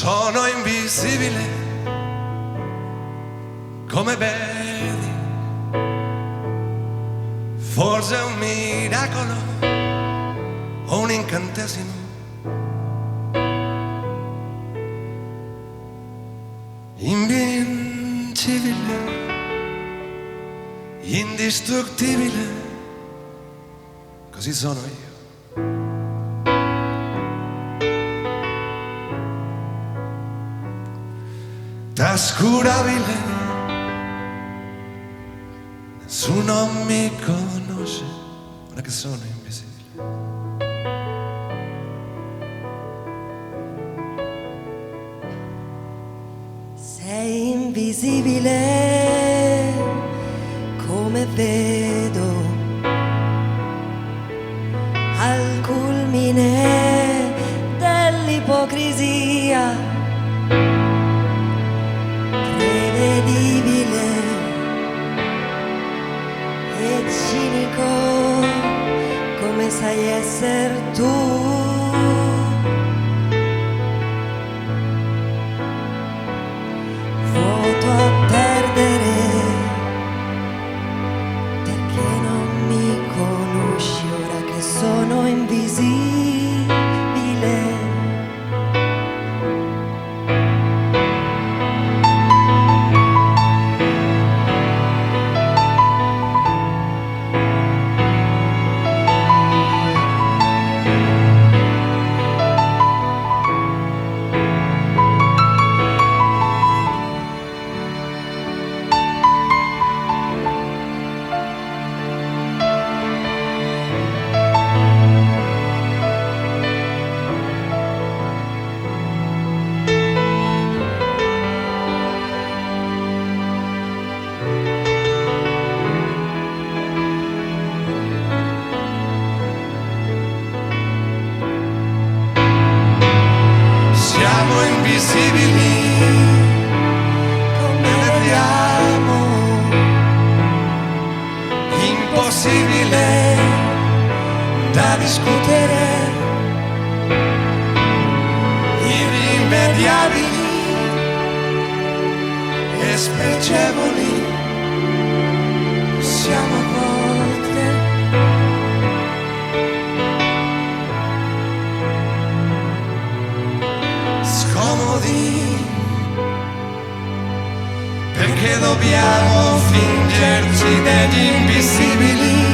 Sono invisibile, come vedi. Forse è un miracolo o un incantesimo. Invincibile, indistruttibile, così sono io. Trascurabile, nessuno mi conosce, non è che sono invisibile. Sei invisibile, come vedo, al culmine dell'ipocrisia. Prevedibile e cinico, come sai esser tu. Vuoto a perdere, perché non mi conosci ora che sono invisibile. Siamo invisibili, come vediamo, impossibile da discutere, irrimediabili e spregevoli siamo a volte. Scomodi, perché dobbiamo fingerci degli invisibili.